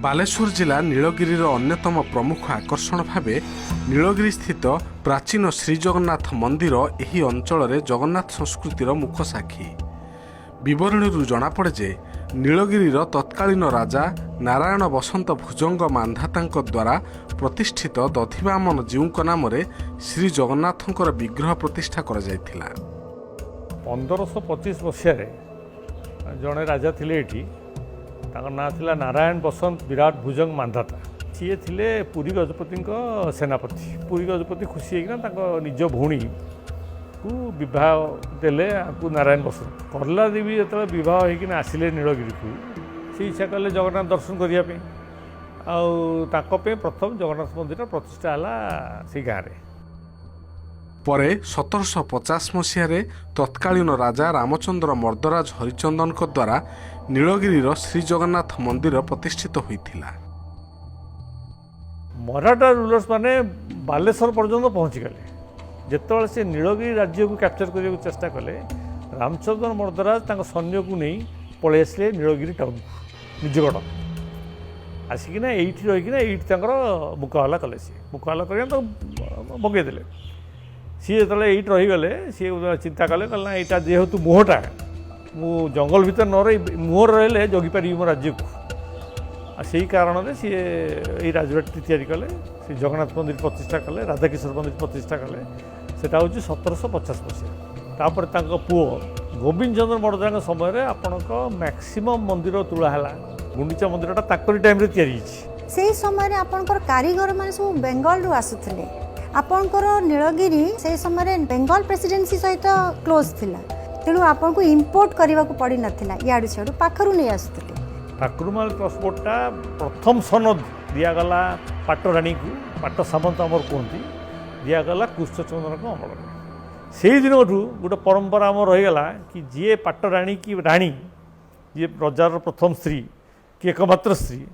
बालेश्वर जिला नीलगिरीर अन्यतम प्रमुख आकर्षण भावे नीलगिरी स्थित प्राचीन श्रीजगन्नाथ मंदिर एही अंचल जगन्नाथ संस्कृतिर मुख साक्षी। विवरणीरू जनापड़े जे नीलगिरीर तत्कालीन राजा नारायण बसंत भुजंग मांधातांक द्वारा प्रतिष्ठित दधिवामन जीउंक नाम श्री जगन्नाथंकर विग्रह प्रतिष्ठा करा जायथिला। 1525 मसीह जड़े राजा थिले एठी ना थिला नारायण बसंत विराट भुजंग मांधाता। सी थिले पुरी गजपति सेनापति। पुरी गजपति खुशी होना निज भौणी को विवाह देले नारायण बसंत। करला देवी जो विवाह होना आसिले नीलगिरी को से इच्छा कले जगन्नाथ दर्शन करने प्रथम जगन्नाथ मंदिर प्रतिष्ठा है से गाँव में। परे 1750 मसीह तत्कालीन राजा रामचंद्र मर्दराज हरिचंदन द्वारा नीलगिरीर श्री जगन्नाथ मंदिर प्रतिष्ठित होइथिला। मराठा रूलर्स माने बालेश्वर पर्यंत पहुँची गले। जिते से नीलगिरी राज्य को कैप्चर करने को चेष्टा कले रामचंद्र मर्दराज सैन्य को नहीं पलि आसिले नीलगिरी टाउन को निजगढ़ आसिकिना एठी रहीकिना एठी मुकाबला कले। सी मुकाबला कर भगेदेले। सी जो ये रहीगले सी चिंता कले ना यहाँ जेहेतु मुहटा मु जंगल भीतर न रही मुहर रही जगिपारि मो राज्य को से कारण सी ये राजबाटी तैयारी कले। से जगन्नाथ मंदिर प्रतिष्ठा कले राधाकिशोर मंदिर प्रतिष्ठा कले। सेटा हूँ 1750 मसीहा। तापर पुओ गोविंद चंद्र मर्दान समय आपणक मैक्सिमम मंदिर तुलाला गुंडीचा मंदिरटा ताकरी टाइम तैयारी से समय आपणकर कारीगर माने सब बेंगल रु आसुथिले। आपणकर नीलगिरी से समय बेंगल प्रेसिडेंसी सहित क्लोज थिला तेणु आपन को इंपोर्ट करने को पड़ी नथिला याडू छाडू पाखरु नहीं आसुथिले। ठाकुरमाल ट्रांसपोर्टटा प्रथम सनद दिगला पाटराणी को पाट सामंत आमर कहती दिगला कृष्णचंद्र को अमल से दिन गोटे परंपरा आम रहीगला कि जी पाटराणी की राणी जी रजार प्रथम स्त्री कि एकमात्र स्त्री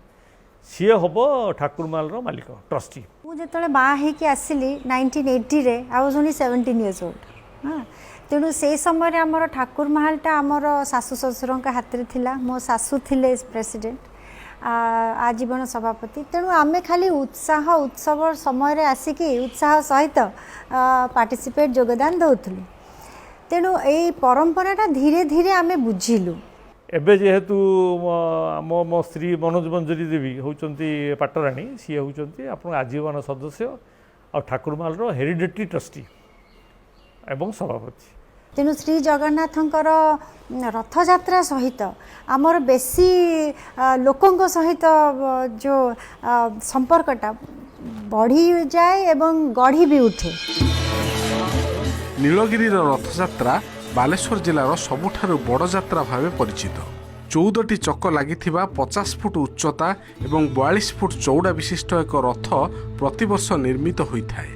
सी हम ठाकुरमाल मालिक ट्रस्टी। मुझे बाहर आसली 1980 रे I was only 17 years old. हाँ तेणु से समय आमर ठाकुर महलटा आमर सासु ससुर के हाथ में थिला। मो सासु थिले प्रेसिडेंट आजीवन सभापति। तेणु आमे खाली उत्साह उत्सव समय आसिकी उत्साह सहित पार्टिसिपेट योगदान दौलु। तेणु यही परंपराटा धीरे धीरे आमे बुझिलु। एबे जेहेतु मो मो स्त्री मनोज मंजरी देवी होउचंती पाटराणी सी होउचंती आपण आजीवन सदस्य और ठाकुरमाल हेरिडेटरी ट्रस्टी एवं सभापति। तेणु श्री जगन्नाथंकर रथयात्रा सहित आमर बेसी लोकों सहित जो संपर्कटा बढ़ी जाए एवं गढ़ी भी उठे। नीलगिरीर रथयात्रा बालेश्वर जिलार सबुठारु बड़ यात्रा भावे परिचित। 14टी चक लागिथिबा 50 फुट उच्चता एवं 42 फुट चौड़ा विशिष्ट एक रथ प्रतिवर्ष निर्मित होइथाय।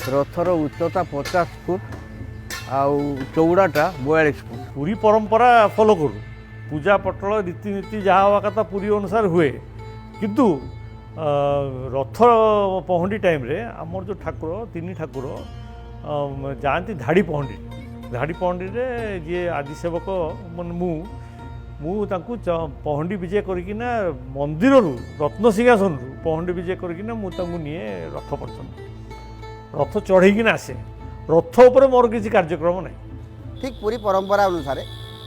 रथर उच्चता 50 फुट आउ चौड़ाटा 42 फुट। पूरी परंपरा फॉलो करू पूजा पटल रीतिनीति जहाँ हवा कथा पूरी अनुसार हुए किंतु रथ पहंडी टाइम रे आमर जो ठाकुर तीन ठाकुर जाती धाड़ी पहंडी रे जी आदि सेवक मु पहंडी विजय करकिना मंदिर रत्न सिंहासन पहंडी विजय करकिना निए रथ पर्यंत रथ चढ़ेकिना आसे रथ उपर मोर किसी कार्यक्रम ना। ठीक पूरी परंपरा अनुसार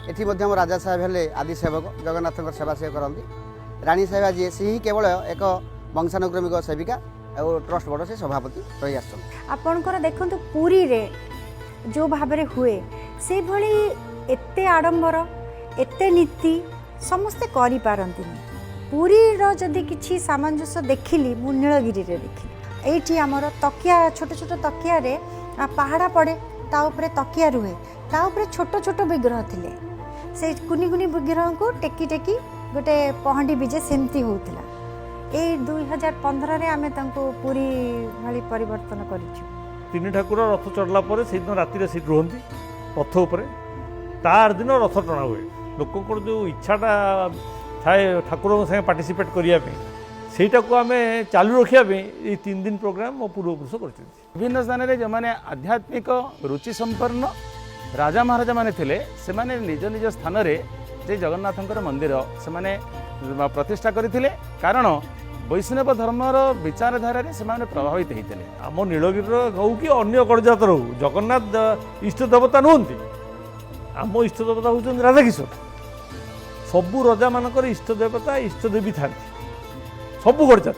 एठी मध्यम राजा साहेब हेले आदि सेवक जगन्नाथ सेवा से करती। राणी साहेब जी सी केवल एक वंशानुक्रमिक सेविका और ट्रस्ट बोर्ड से सभापति रही आस। आपणकर देखंतु पुरी रे जो भाव हुए से भली एते आडंबर एते नीति समस्ते करि पारंती। पुरी रो जदि किछि सामंजस्य देखिली मु नीलगिरी रे देखिली। एठी हमर तकिया छोट छोट तकिया रे पहाड़ा पड़े ता ऊपर तकिया रुहे ता ऊपर छोट छोट विग्रह थिले। से कुनी कुनी विग्रह को टेकी टेकी गोटे पहंडी विजय सेमती होउतिला। ए 2015 रे आमे तांको पूरी भाली परिवर्तन करिछु। तीन ठाकुर रथ चढ़ला पर से दिन राति सीट रुहंती रथ उपरे तार दिन रथ टଣା हुए। लोकंकर जो इच्छाटा थाए ठाकुर संगे पार्टिसिपेट करने सेटा को आम चालू रखा ये 3 दिन प्रोग्राम मो पूर्वपुरुष कर विभिन्न स्थान में जो मैंने आध्यात्मिक रुचि संपन्न राजा महाराजा माने थिले से माने निज निज स्थान रे जे जगन्नाथंकर मंदिर से माने प्रतिष्ठा करथिले कारण वैष्णव धर्मर विचारधारा से प्रभावित होते। आम नीलगिरी हूँ कि अन्य गणजातर हूँ जगन्नाथ इष्ट देवता नुहति आम इष्ट देवता हूँ राधाकिशोर सबू रजा मानकर इष्ट देवता इष्ट देवी था सबू गणजात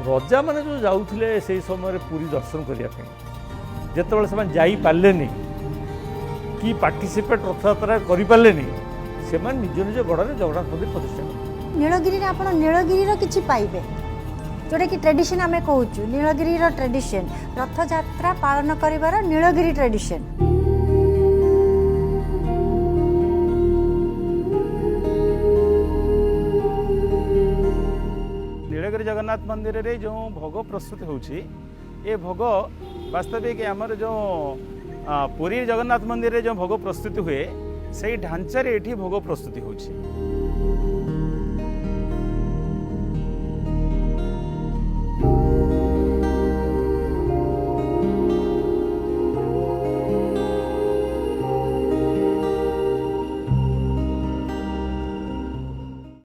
रजा मैंने जो जाऊे से समय पुरी दर्शन करने जिते से जापारे कि पार्टिसिपेट रथयात्रा करें से निज निज गढ़ जगन्नाथ मंदिर प्रतिष्ठा करें। नीलगिरी आप नीलगिरी किसी पाइबे जोटा कि ट्रेडिशन आम कहूँ नीलगिरी ट्रेडिशन रथ यात्रा पालन कर नीलगिरी ट्रेडिशन। नीलगिरी जगन्नाथ मंदिर रे जो भोग प्रस्तुत होची ये भोग वास्तविक आमर जो पुरी जगन्नाथ मंदिर रे जो भोग प्रस्तुत हुए से ढांचारे एठी भोग प्रस्तुति होची।